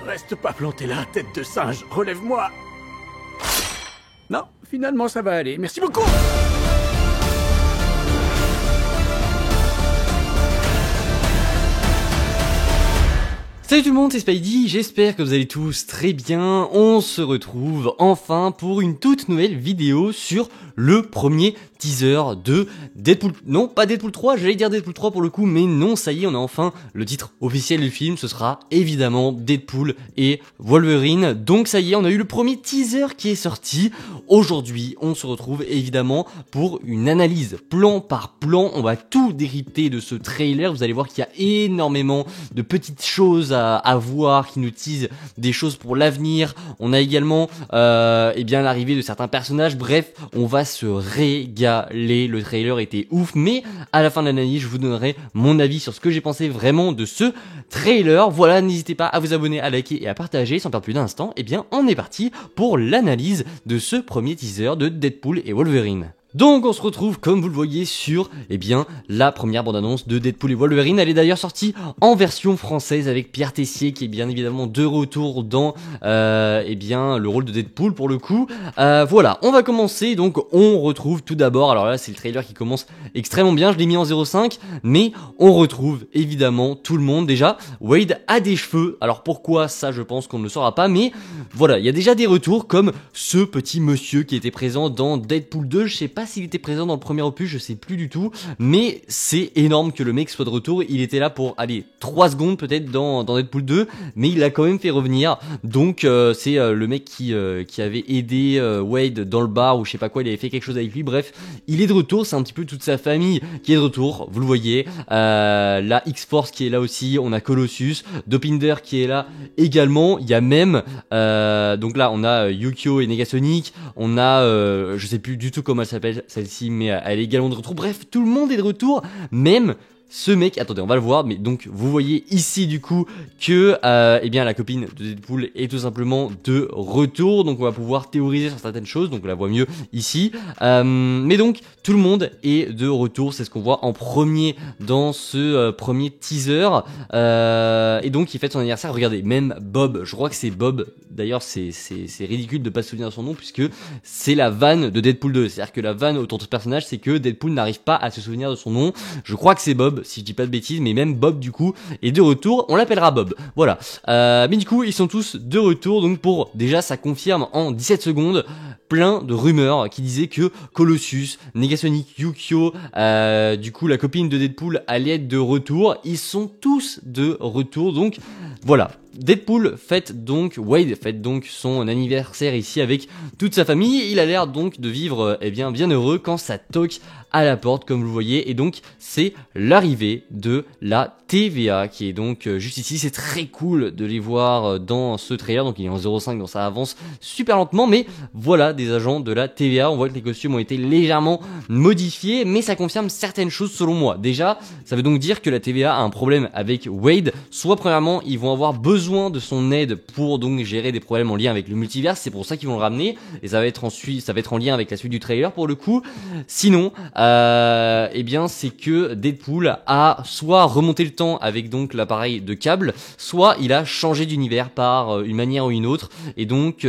Reste pas planté là, tête de singe, relève-moi. Non, finalement ça va aller, merci beaucoup. Salut tout le monde, c'est Spidey, j'espère que vous allez tous très bien. On se retrouve enfin pour une toute nouvelle vidéo sur le premier teaser de Deadpool. Non, pas Deadpool 3, j'allais dire Deadpool 3 pour le coup, mais non, ça y est, on a enfin le titre officiel du film. Ce sera évidemment Deadpool et Wolverine. Donc ça y est, on a eu le premier teaser qui est sorti. Aujourd'hui, on se retrouve évidemment pour une analyse plan par plan. On va tout décrypter de ce trailer. Vous allez voir qu'il y a énormément de petites choses à voir qui nous teasent des choses pour l'avenir. On a également l'arrivée de certains personnages. Bref, on va se régaler. Le trailer était ouf, mais à la fin de l'analyse, je vous donnerai mon avis sur ce que j'ai pensé vraiment de ce trailer. Voilà, n'hésitez pas à vous abonner, à liker et à partager. Sans perdre plus d'un instant, eh bien, on est parti pour l'analyse de ce premier teaser de Deadpool et Wolverine. Donc on se retrouve comme vous le voyez sur la première bande-annonce de Deadpool et Wolverine. Elle est d'ailleurs sortie en version française avec Pierre Tessier qui est bien évidemment de retour dans le rôle de Deadpool pour le coup. Voilà, on va commencer. Donc on retrouve tout d'abord, alors là c'est le trailer qui commence extrêmement bien, je l'ai mis en 0.5, mais on retrouve évidemment tout le monde. Déjà Wade a des cheveux, alors pourquoi ça je pense qu'on ne le saura pas, mais voilà, il y a déjà des retours comme ce petit monsieur qui était présent dans Deadpool 2, je sais pas s'il était présent dans le premier opus, je sais plus du tout, mais c'est énorme que le mec soit de retour. Il était là pour, 3 secondes peut-être dans Deadpool 2, mais il l'a quand même fait revenir. Donc c'est le mec qui avait aidé Wade dans le bar ou je sais pas quoi, il avait fait quelque chose avec lui. Bref, il est de retour, c'est un petit peu toute sa famille qui est de retour, vous le voyez. La X-Force qui est là aussi, on a Colossus, Dopinder qui est là également, il y a même donc là on a Yukio et Negasonic, on a je sais plus du tout comment elle s'appelle celle-ci, mais elle est également de retour. Bref, tout le monde est de retour, même ce mec, attendez, on va le voir, mais donc vous voyez ici du coup que la copine de Deadpool est tout simplement de retour, donc on va pouvoir théoriser sur certaines choses, donc on la voit mieux ici, mais donc tout le monde est de retour, c'est ce qu'on voit en premier dans ce premier teaser, et donc il fête son anniversaire. Regardez, même Bob, je crois que c'est Bob, d'ailleurs c'est ridicule de pas se souvenir de son nom puisque c'est la vanne de Deadpool 2, c'est-à-dire que la vanne autour de ce personnage c'est que Deadpool n'arrive pas à se souvenir de son nom. Je crois que c'est Bob, si je dis pas de bêtises, mais même Bob du coup est de retour, on l'appellera Bob, voilà. Mais du coup ils sont tous de retour, donc pour déjà ça confirme en 17 secondes plein de rumeurs qui disaient que Colossus, Negasonic, Yukio, du coup la copine de Deadpool allait être de retour. Ils sont tous de retour, donc voilà. Deadpool Wade fête donc son anniversaire ici avec toute sa famille. Il a l'air donc de vivre bien heureux quand ça toque à la porte comme vous le voyez, et donc c'est l'arrivée de la TVA qui est donc juste ici. C'est très cool de les voir dans ce trailer, donc il est en 0.5 donc ça avance super lentement, mais voilà des agents de la TVA. On voit que les costumes ont été légèrement modifiés, mais ça confirme certaines choses selon moi. Déjà, ça veut donc dire que la TVA a un problème avec Wade, soit premièrement ils vont avoir besoin de son aide pour donc gérer des problèmes en lien avec le multivers, c'est pour ça qu'ils vont le ramener, et ça va être en lien avec la suite du trailer pour le coup. Sinon c'est que Deadpool a soit remonté le temps avec donc l'appareil de câble, soit il a changé d'univers par une manière ou une autre, et donc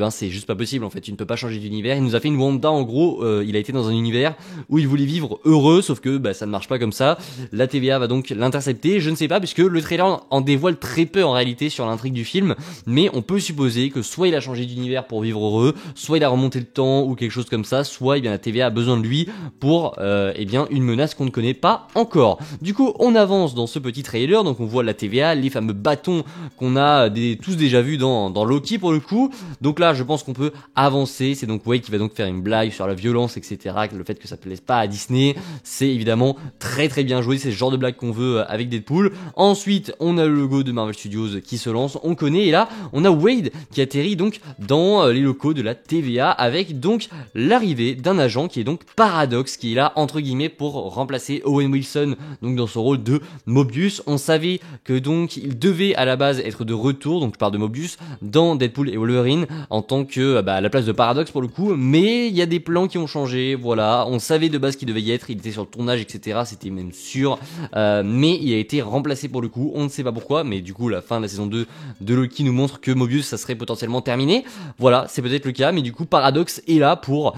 c'est juste pas possible en fait, tu ne peux pas changer d'univers. Il nous a fait une Wanda en gros, il a été dans un univers où il voulait vivre heureux, sauf que ça ne marche pas comme ça. La TVA va donc l'intercepter, je ne sais pas, puisque le trailer en dévoile très peu en réalité sur l'intrigue du film, mais on peut supposer que soit il a changé d'univers pour vivre heureux, soit il a remonté le temps ou quelque chose comme ça, soit la TVA a besoin de lui pour une menace qu'on ne connaît pas encore. Du coup on avance dans ce petit trailer, donc on voit la TVA, les fameux bâtons qu'on a tous déjà vus dans Loki pour le coup. Donc là je pense qu'on peut avancer. C'est donc Wade qui va donc faire une blague sur la violence etc, le fait que ça plaise pas à Disney. C'est évidemment très très bien joué, c'est le genre de blague qu'on veut avec Deadpool. Ensuite on a le logo de Marvel Studios qui se lance, on connaît, et là on a Wade qui atterrit donc dans les locaux de la TVA avec donc l'arrivée d'un agent qui est donc Paradox, qui est là entre guillemets pour remplacer Owen Wilson donc dans son rôle de Mobius. On savait que donc il devait à la base être de retour, donc je parle de Mobius, dans Deadpool et Wolverine en tant que à la place de Paradox pour le coup, mais il y a des plans qui ont changé, voilà. On savait de base qu'il devait y être, il était sur le tournage etc, c'était même sûr, mais il a été remplacé pour le coup, on ne sait pas pourquoi, mais du coup la fin de la saison 2 de Loki nous montre que Mobius ça serait potentiellement terminé. Voilà, c'est peut-être le cas, mais du coup Paradox est là pour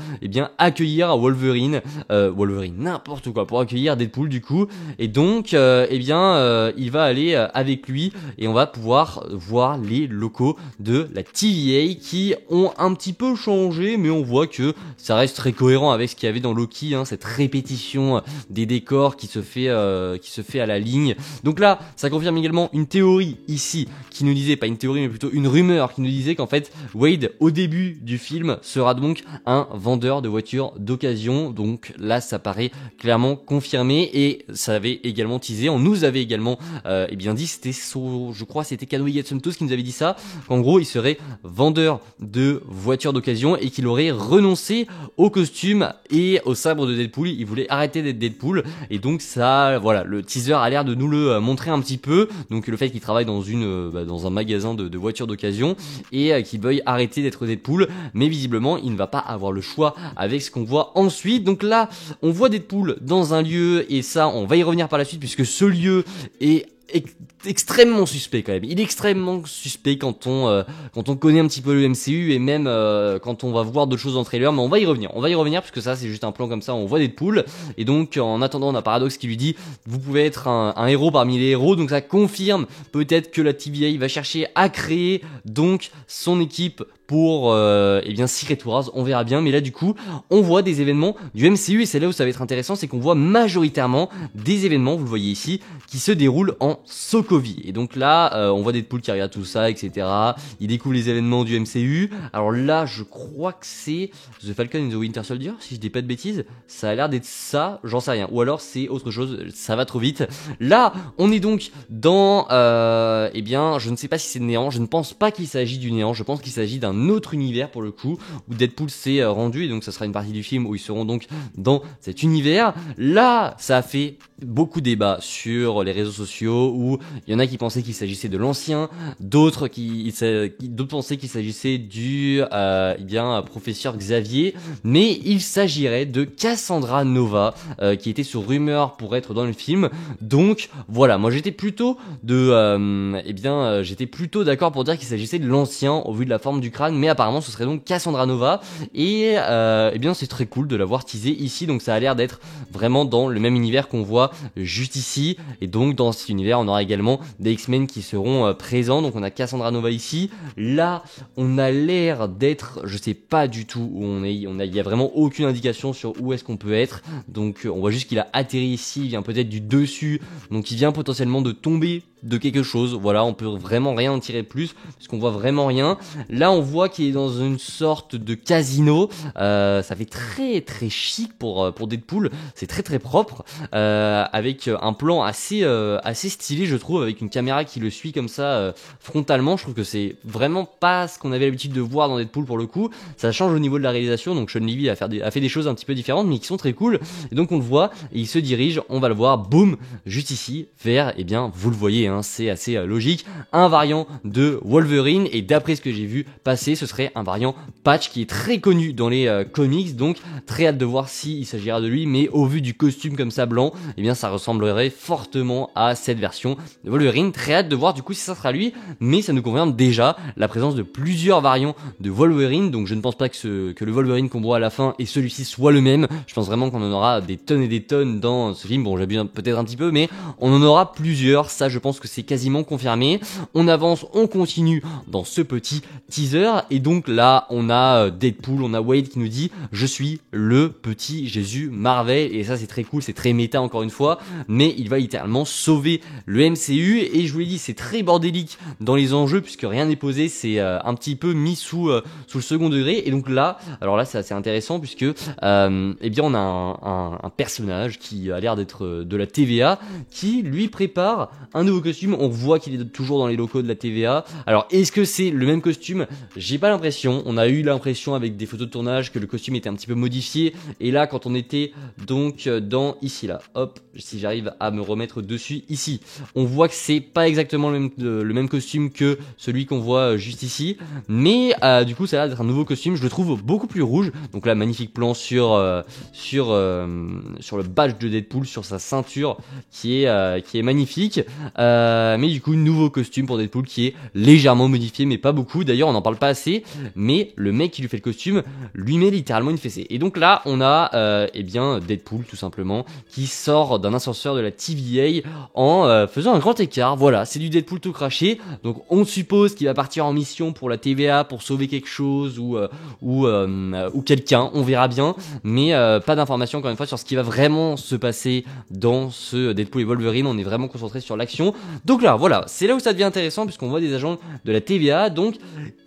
accueillir Wolverine, n'importe quoi, pour accueillir Deadpool du coup, et donc il va aller avec lui et on va pouvoir voir les locaux de la TVA qui ont un petit peu changé, mais on voit que ça reste très cohérent avec ce qu'il y avait dans Loki, cette répétition des décors qui se fait à la ligne. Donc là, ça confirme également une théorie ici qui nous disait, pas une théorie mais plutôt une rumeur qui nous disait qu'en fait Wade au début du film sera donc un vendeur de voitures d'occasion. Donc là ça paraît clairement confirmé et ça avait également teasé, on nous avait également dit, je crois c'était Canoë Yatsuntos qui nous avait dit ça, qu'en gros il serait vendeur de voitures d'occasion et qu'il aurait renoncé au costume et au sabre de Deadpool, il voulait arrêter d'être Deadpool et donc ça, voilà, le teaser a l'air de nous le montrer un petit peu, donc le fait qu'il travaille dans un magasin de voitures d'occasion et qu'il veuille arrêter d'être Deadpool, mais visiblement il ne va pas avoir le choix avec ce qu'on voit ensuite. Donc là on voit Deadpool dans un lieu et ça on va y revenir par la suite puisque ce lieu est extrêmement suspect quand même. Il est extrêmement suspect quand on connaît un petit peu le MCU et même quand on va voir d'autres choses dans le trailer, mais on va y revenir parce que ça c'est juste un plan comme ça, on voit Deadpool et donc en attendant on a Paradox qui lui dit vous pouvez être un héros parmi les héros, donc ça confirme peut-être que la TVA va chercher à créer donc son équipe pour Secret Wars, on verra bien, mais là du coup on voit des événements du MCU et c'est là où ça va être intéressant, c'est qu'on voit majoritairement des événements, vous le voyez ici, qui se déroulent en Sokovie. Et donc là on voit Deadpool qui regarde tout ça, etc. Il découvre les événements du MCU. Alors là je crois que c'est The Falcon and the Winter Soldier, si je dis pas de bêtises, ça a l'air d'être ça, j'en sais rien, ou alors c'est autre chose, ça va trop vite. Là on est donc dans je ne sais pas si c'est Néant, je ne pense pas qu'il s'agit du Néant, je pense qu'il s'agit d'un autre univers pour le coup où Deadpool s'est rendu et donc ça sera une partie du film où ils seront donc dans cet univers. Là ça a fait beaucoup débat sur les réseaux sociaux où il y en a qui pensaient qu'il s'agissait de l'ancien, d'autres pensaient qu'il s'agissait du professeur Xavier, mais il s'agirait de Cassandra Nova qui était sur rumeur pour être dans le film. Donc voilà, moi j'étais plutôt d'accord pour dire qu'il s'agissait de l'ancien au vu de la forme du crâne, mais apparemment ce serait donc Cassandra Nova et c'est très cool de l'avoir teasé ici, donc ça a l'air d'être vraiment dans le même univers qu'on voit juste ici, et donc dans cet univers on aura également des X-Men qui seront présents. Donc on a Cassandra Nova ici, là on a l'air d'être, je sais pas du tout où on est, il y a vraiment aucune indication sur où est-ce qu'on peut être, donc on voit juste qu'il a atterri ici, il vient peut-être du dessus, donc il vient potentiellement de tomber de quelque chose, voilà, on peut vraiment rien en tirer plus parce qu'on voit vraiment rien. Là on voit qu'il est dans une sorte de casino, ça fait très très chic pour Deadpool, c'est très très propre, avec un plan assez stylé je trouve, avec une caméra qui le suit comme ça frontalement. Je trouve que c'est vraiment pas ce qu'on avait l'habitude de voir dans Deadpool pour le coup, ça change au niveau de la réalisation, donc Sean Levy a fait des choses un petit peu différentes mais qui sont très cool, et donc on le voit et il se dirige, on va le voir, boum, juste ici, vers, vous le voyez, c'est assez logique, un variant de Wolverine, et d'après ce que j'ai vu passer, ce serait un variant Patch qui est très connu dans les comics, donc très hâte de voir s'il s'agira de lui, mais au vu du costume comme ça blanc, ça ressemblerait fortement à cette version de Wolverine. Très hâte de voir du coup si ça sera lui, mais ça nous confirme déjà la présence de plusieurs variants de Wolverine, donc je ne pense pas que le Wolverine qu'on voit à la fin et celui-ci soit le même. Je pense vraiment qu'on en aura des tonnes et des tonnes dans ce film, bon j'abuse peut-être un petit peu, mais on en aura plusieurs, ça je pense que c'est quasiment confirmé. On avance, on continue dans ce petit teaser, et donc là on a Deadpool, on a Wade qui nous dit je suis le petit Jésus Marvel, et ça c'est très cool, c'est très méta encore une fois, mais il va littéralement sauver le MCU, et je vous l'ai dit c'est très bordélique dans les enjeux puisque rien n'est posé, c'est un petit peu mis sous le second degré, et donc là, alors là c'est assez intéressant puisque on a un personnage qui a l'air d'être de la TVA qui lui prépare un nouveau costume. On voit qu'il est toujours dans les locaux de la TVA. Alors est-ce que c'est le même costume? J'ai pas l'impression, on a eu l'impression avec des photos de tournage que le costume était un petit peu modifié, et là quand on était donc dans ici là, hop, si j'arrive à me remettre dessus ici, on voit que c'est pas exactement le même costume que celui qu'on voit juste ici, mais du coup ça a l'air d'être un nouveau costume, je le trouve beaucoup plus rouge. Donc là magnifique plan sur le badge de Deadpool, sur sa ceinture qui est magnifique. Mais du coup, nouveau costume pour Deadpool qui est légèrement modifié, mais pas beaucoup. D'ailleurs, on n'en parle pas assez, mais le mec qui lui fait le costume lui met littéralement une fessée. Et donc là, on a eh bien Deadpool tout simplement qui sort d'un ascenseur de la TVA en faisant un grand écart. Voilà, c'est du Deadpool tout craché. Donc on suppose qu'il va partir en mission pour la TVA pour sauver quelque chose ou quelqu'un. On verra bien, mais pas d'informations encore une fois sur ce qui va vraiment se passer dans ce Deadpool et Wolverine. On est vraiment concentré sur l'action. Donc là, voilà, c'est là où ça devient intéressant puisqu'on voit des agents de la TVA. Donc,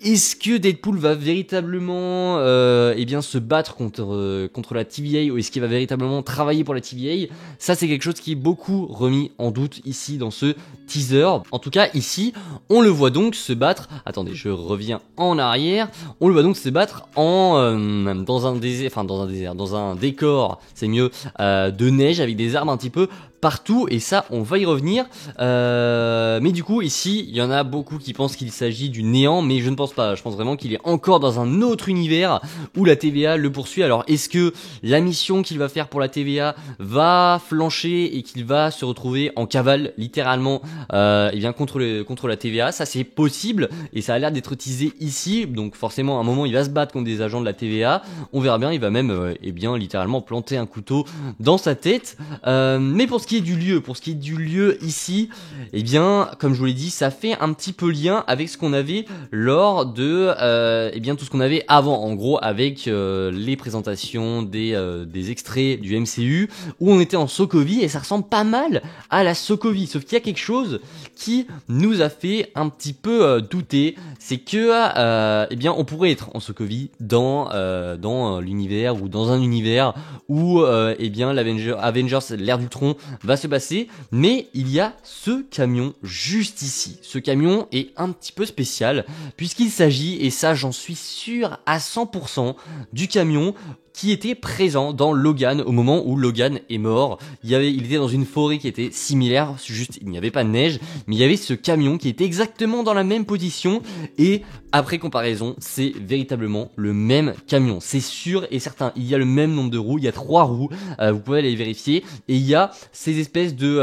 est-ce que Deadpool va véritablement eh bien se battre contre la TVA ou est-ce qu'il va véritablement travailler pour la TVA? Ça, c'est quelque chose qui est beaucoup remis en doute ici dans ce teaser. En tout cas, ici, on le voit donc se battre. Attendez, je reviens en arrière. On le voit donc se battre dans un décor, c'est mieux, de neige avec des arbres un petit peu partout, et ça on va y revenir, mais du coup ici il y en a beaucoup qui pensent qu'il s'agit du néant, mais je ne pense pas. Je pense vraiment qu'il est encore dans un autre univers où la TVA le poursuit. Alors est-ce que la mission qu'il va faire pour la TVA va flancher et qu'il va se retrouver en cavale littéralement eh bien contre la TVA? Ça c'est possible et ça a l'air d'être teasé ici, donc forcément à un moment il va se battre contre des agents de la TVA, on verra bien. Il va même eh bien littéralement planter un couteau dans sa tête, mais pour ce qui est du lieu ici, eh bien comme je vous l'ai dit, ça fait un petit peu lien avec ce qu'on avait lors de eh bien tout ce qu'on avait avant, en gros avec les présentations des extraits du MCU où on était en Sokovie, et ça ressemble pas mal à la Sokovie, sauf qu'il y a quelque chose qui nous a fait un petit peu douter, c'est que eh bien on pourrait être en Sokovie dans l'univers ou dans un univers où eh bien l'Avengers l'ère d'Ultron va se passer, mais il y a ce camion juste ici. Ce camion est un petit peu spécial puisqu'il s'agit, et ça j'en suis sûr à 100%, du camion qui était présent dans Logan au moment où Logan est mort. Il était dans une forêt qui était similaire, juste il n'y avait pas de neige, mais il y avait ce camion qui était exactement dans la même position, et après comparaison, c'est véritablement le même camion. C'est sûr et certain, il y a le même nombre de roues, il y a 3 roues, vous pouvez aller vérifier, et il y a ces espèces de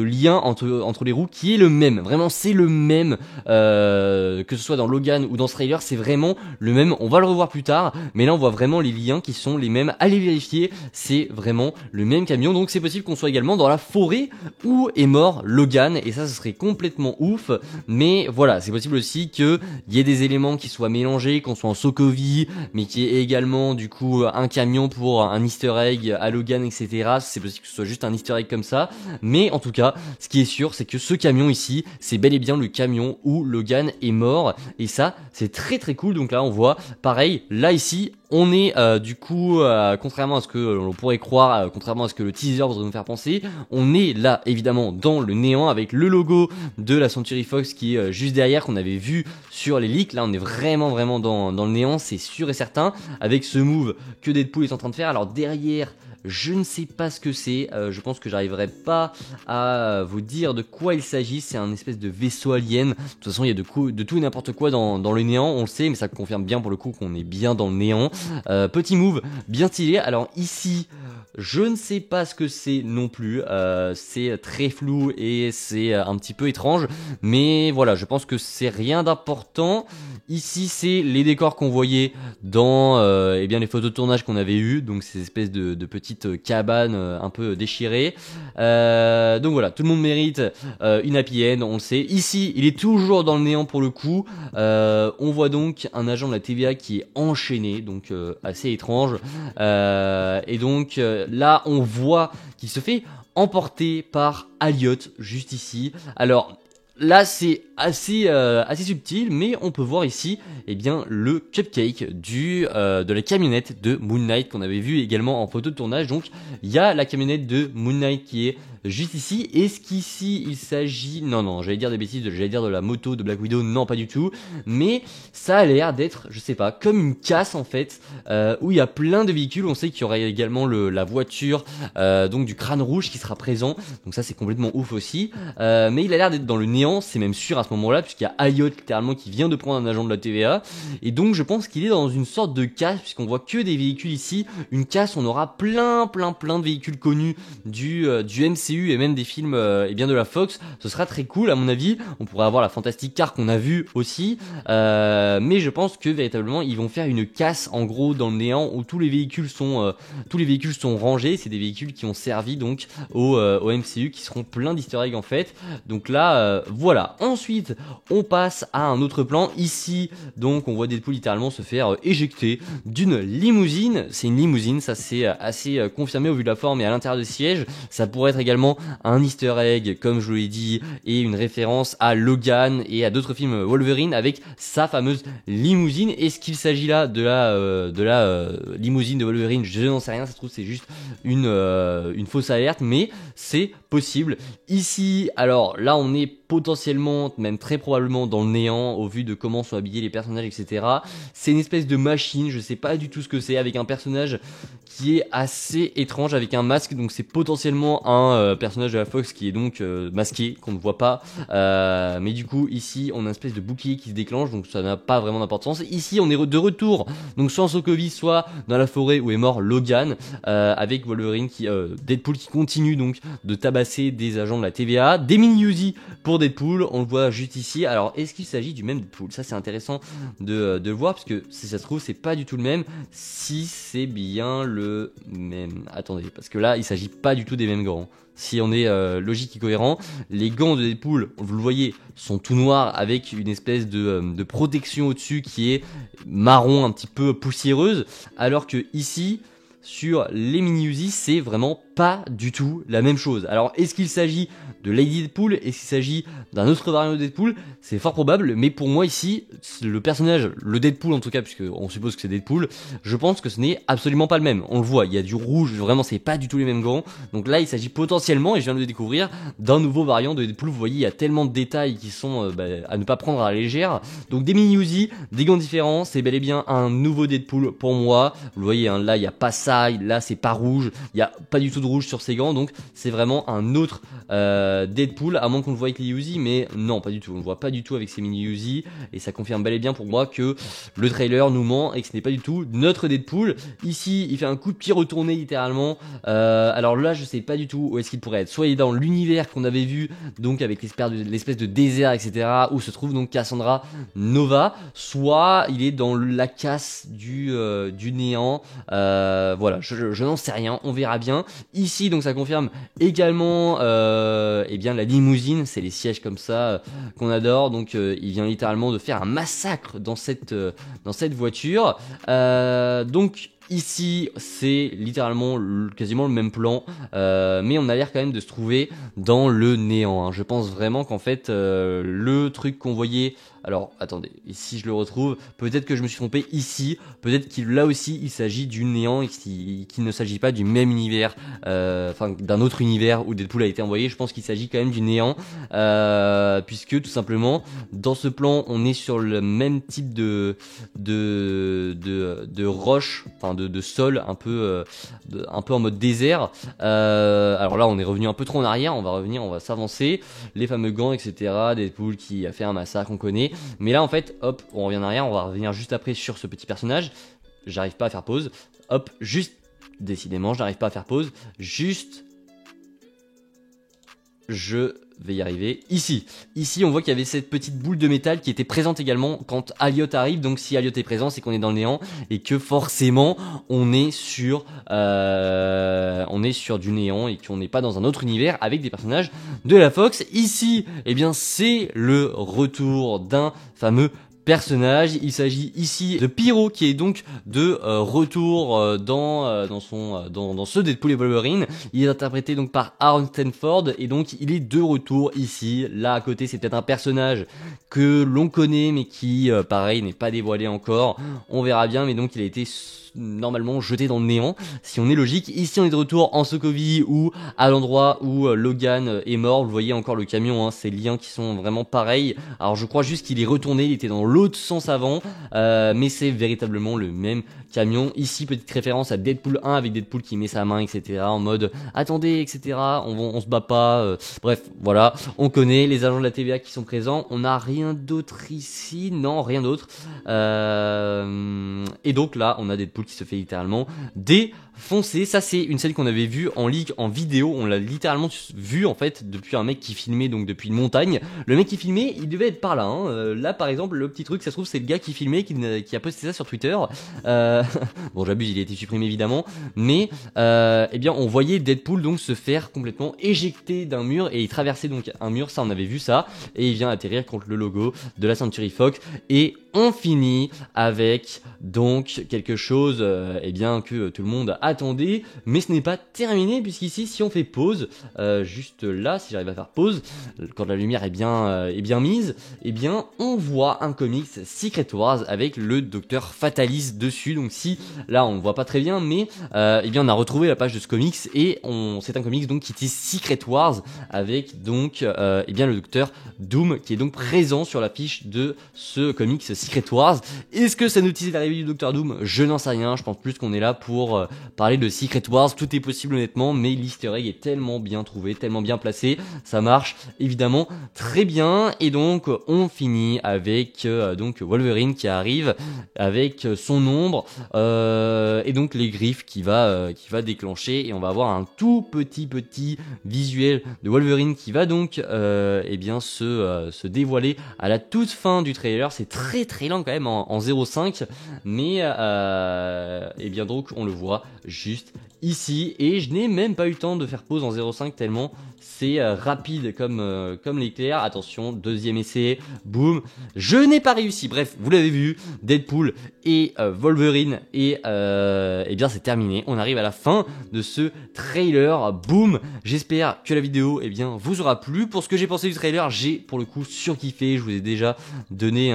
lien entre les roues qui est le même. Vraiment, c'est le même, que ce soit dans Logan ou dans ce trailer, c'est vraiment le même. On va le revoir plus tard, mais là on voit vraiment les liens qui sont les mêmes. Allez vérifier, c'est vraiment le même camion. Donc c'est possible qu'on soit également dans la forêt où est mort Logan, et ça serait complètement ouf. Mais voilà, c'est possible aussi qu'il y ait des éléments qui soient mélangés, qu'on soit en Sokovie, mais qu'il y ait également du coup un camion pour un easter egg à Logan, etc. C'est possible que ce soit juste un easter egg comme ça, mais en tout cas ce qui est sûr, c'est que ce camion ici, c'est bel et bien le camion où Logan est mort, et ça c'est très très cool. Donc là on voit pareil, là ici on est du coup, contrairement à ce que l'on pourrait croire, contrairement à ce que le teaser voudrait nous faire penser, on est là évidemment dans le néant avec le logo de la Century Fox qui est juste derrière, qu'on avait vu sur les leaks. Là on est vraiment dans le néant, c'est sûr et certain, avec ce move que Deadpool est en train de faire. Alors derrière, je ne sais pas ce que c'est, je pense que j'arriverai pas à vous dire de quoi il s'agit. C'est un espèce de vaisseau alien. De toute façon il y a de tout et n'importe quoi dans le néant, on le sait, mais ça confirme bien pour le coup qu'on est bien dans le néant. Petit move bien stylé. Alors ici, je ne sais pas ce que c'est non plus, c'est très flou et c'est un petit peu étrange, mais voilà, je pense que c'est rien d'important. Ici c'est les décors qu'on voyait dans eh bien les photos de tournage qu'on avait eu, donc ces espèces de petites cabanes un peu déchirées. Donc voilà, tout le monde mérite une happy end, on le sait. Ici il est toujours dans le néant pour le coup. On voit donc un agent de la TVA qui est enchaîné, donc assez étrange, et donc là on voit qu'il se fait emporter par Elliot juste ici. Alors là c'est assez subtil, mais on peut voir ici eh bien le cupcake de la camionnette de Moon Knight qu'on avait vu également en photo de tournage. Donc il y a la camionnette de Moon Knight qui est juste ici. Est-ce qu'ici il s'agit, non j'allais dire des bêtises, j'allais dire de la moto de Black Widow, non pas du tout, mais ça a l'air d'être, je sais pas, comme une casse en fait, où il y a plein de véhicules. On sait qu'il y aura également la voiture donc du crâne rouge qui sera présent, donc ça c'est complètement ouf aussi, mais il a l'air d'être dans le néant, c'est même sûr à à ce moment-là, puisqu'il y a Elliot littéralement qui vient de prendre un agent de la TVA, et donc je pense qu'il est dans une sorte de casse, puisqu'on voit que des véhicules ici. Une casse, on aura plein de véhicules connus du MCU et même des films et bien de la Fox. Ce sera très cool à mon avis. On pourrait avoir la Fantastic Car qu'on a vu aussi, mais je pense que véritablement ils vont faire une casse en gros dans le néant où tous les véhicules sont rangés. C'est des véhicules qui ont servi donc au MCU, qui seront plein d'easter eggs en fait. Donc là voilà. Ensuite on passe à un autre plan. Ici donc on voit Deadpool littéralement se faire éjecter d'une limousine. C'est une limousine, ça c'est assez confirmé au vu de la forme et à l'intérieur du siège. Ça pourrait être également un easter egg comme je vous l'ai dit, et une référence à Logan et à d'autres films Wolverine avec sa fameuse limousine. Est-ce qu'il s'agit là de la limousine de Wolverine? Je n'en sais rien, ça se trouve c'est juste une fausse alerte, mais c'est possible. Ici, alors là on est potentiellement, même très probablement dans le néant au vu de comment sont habillés les personnages, etc. C'est une espèce de machine, je sais pas du tout ce que c'est, avec un personnage qui est assez étrange avec un masque, donc c'est potentiellement un personnage de la Fox qui est donc masqué, qu'on ne voit pas, mais du coup ici on a une espèce de bouclier qui se déclenche, donc ça n'a pas vraiment d'importance. Ici on est de retour, donc soit en Sokovie, soit dans la forêt où est mort Logan, avec Wolverine Deadpool qui continue donc de tabasser des agents de la TVA, des mini-Uzi pour Deadpool, on le voit juste ici. Alors est-ce qu'il s'agit du même Deadpool? Ça c'est intéressant de le voir, parce que si ça se trouve c'est pas du tout le même. Si c'est bien le même, attendez, parce que là il s'agit pas du tout des mêmes gants. Si on est logique et cohérent, les gants de Deadpool, vous le voyez, sont tout noirs avec une espèce de protection au-dessus qui est marron, un petit peu poussiéreuse, alors que ici sur les mini Uzi c'est vraiment pas du tout la même chose. Alors est-ce qu'il s'agit de Lady Deadpool, est-ce qu'il s'agit d'un autre variant de Deadpool? C'est fort probable, mais pour moi ici, le personnage, le Deadpool en tout cas, puisque on suppose que c'est Deadpool, je pense que ce n'est absolument pas le même. On le voit, il y a du rouge, vraiment c'est pas du tout les mêmes gants. Donc là il s'agit potentiellement, et je viens de le découvrir, d'un nouveau variant de Deadpool. Vous voyez, il y a tellement de détails qui sont à ne pas prendre à la légère. Donc des mini Uzi, des gants différents, c'est bel et bien un nouveau Deadpool pour moi. Vous voyez, hein, là il n'y a pas ça, là c'est pas rouge, il n'y a pas du tout de rouge sur ses gants, donc c'est vraiment un autre Deadpool, à moins qu'on le voit avec les Uzi, mais non, pas du tout, on le voit pas du tout avec ces mini Uzi, et ça confirme bel et bien pour moi que le trailer nous ment et que ce n'est pas du tout notre Deadpool. Ici il fait un coup de pied retourné littéralement, alors là je sais pas du tout où est-ce qu'il pourrait être, soit il est dans l'univers qu'on avait vu, donc avec l'espèce de désert, etc., où se trouve donc Cassandra Nova, soit il est dans la casse du néant, voilà, je n'en sais rien, on verra bien. Ici donc ça confirme également eh bien la limousine, c'est les sièges comme ça qu'on adore, donc il vient littéralement de faire un massacre dans cette voiture, donc ici c'est littéralement quasiment le même plan, mais on a l'air quand même de se trouver dans le néant, hein. Je pense vraiment qu'en fait le truc qu'on voyait, alors attendez, ici je le retrouve, peut-être que je me suis trompé ici, peut-être qu'il là aussi il s'agit du néant et qu'il ne s'agit pas du même univers, enfin d'un autre univers où Deadpool a été envoyé. Je pense qu'il s'agit quand même du néant, puisque tout simplement dans ce plan on est sur le même type de roche, enfin de sol un peu en mode désert. Alors là on est revenu un peu trop en arrière, on va s'avancer, les fameux gants, etc., Deadpool qui a fait un massacre, on connaît. Mais là en fait hop on revient en arrière, on va revenir juste après sur ce petit personnage. J'arrive pas à faire pause, hop, juste, décidément je n'arrive pas à faire pause, juste, je vais y arriver. Ici on voit qu'il y avait cette petite boule de métal qui était présente également quand Elliot arrive, donc si Elliot est présent c'est qu'on est dans le néant et que forcément on est sur du néant et qu'on n'est pas dans un autre univers avec des personnages de la Fox. Ici eh bien c'est le retour d'un fameux personnage, il s'agit ici de Pyro qui est donc de retour dans ce Deadpool et Wolverine. Il est interprété donc par Aaron Stanford et donc il est de retour ici. Là à côté c'est peut-être un personnage que l'on connaît mais qui pareil n'est pas dévoilé encore, on verra bien, mais donc il a été normalement jeté dans le néant si on est logique. Ici on est de retour en Sokovie ou à l'endroit où Logan est mort. Vous voyez encore le camion, hein, ces liens qui sont vraiment pareils. Alors je crois juste qu'il est retourné, il était dans l'autre sens avant, mais c'est véritablement le même camion. Ici, petite référence à Deadpool 1 avec Deadpool qui met sa main, etc. en mode attendez, etc. On se bat pas. Bref, voilà, on connaît les agents de la TVA qui sont présents. On n'a rien d'autre ici, non, rien d'autre. Et donc là, on a Deadpool qui se fait littéralement défoncer. Ça, c'est une scène qu'on avait vue en leak, en vidéo. On l'a littéralement vu en fait depuis un mec qui filmait, donc depuis une montagne. Le mec qui filmait, il devait être par là. Là, par exemple, le petit truc, ça se trouve, c'est le gars qui filmait, qui a posté ça sur Twitter. Bon, j'abuse, il a été supprimé évidemment, mais eh bien, on voyait Deadpool donc se faire complètement éjecter d'un mur et il traversait donc un mur. Ça, on avait vu ça, et il vient atterrir contre le logo de la Century Fox. Et on finit avec donc quelque chose, eh bien, que tout le monde attendait, mais ce n'est pas terminé puisqu'ici, si on fait pause, juste là, si j'arrive à faire pause, quand la lumière est bien mise, eh bien, on voit un comics Secret Wars avec le Docteur Fatalis dessus. Donc si là on ne voit pas très bien, mais eh bien on a retrouvé la page de ce comics et c'est un comics donc qui dit Secret Wars avec donc eh bien le Docteur Doom qui est donc présent sur la fiche de ce comics Secret Wars. Est-ce que ça nous tease l'arrivée du Docteur Doom? Je n'en sais rien. Je pense plus qu'on est là pour parler de Secret Wars. Tout est possible honnêtement, mais l'easter egg est tellement bien trouvé, tellement bien placé, ça marche évidemment très bien. Et donc on finit avec donc Wolverine qui arrive avec son ombre et donc les griffes qui va déclencher, et on va avoir un tout petit visuel de Wolverine qui va donc eh bien se dévoiler à la toute fin du trailer. C'est très lent quand même en 0.5, mais eh bien donc on le voit juste ici, et je n'ai même pas eu le temps de faire pause en 0.5 tellement c'est rapide comme l'éclair. Attention, deuxième essai, boum, je n'ai pas réussi. Bref, vous l'avez vu, Deadpool et Wolverine, et eh bien c'est terminé. On arrive à la fin de ce trailer, boum. J'espère que la vidéo eh bien vous aura plu. Pour ce que j'ai pensé du trailer, j'ai pour le coup surkiffé. Je vous ai déjà donné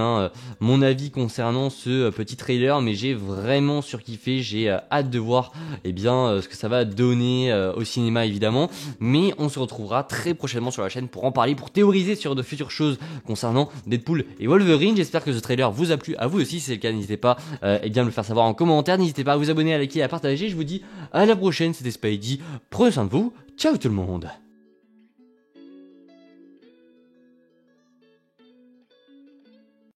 mon avis concernant ce petit trailer, mais j'ai vraiment surkiffé. J'ai hâte de voir eh bien ce que ça va donner au cinéma évidemment, mais on se retrouvera très prochainement sur la chaîne pour en parler, pour théoriser sur de futures choses concernant Deadpool et Wolverine. J'espère que ce trailer vous a plu, à vous aussi si c'est le cas, n'hésitez pas eh bien me le faire savoir en commentaire, n'hésitez pas à vous abonner, à liker, à partager. Je vous dis à la prochaine, c'était Spidey, prenez soin de vous, ciao tout le monde.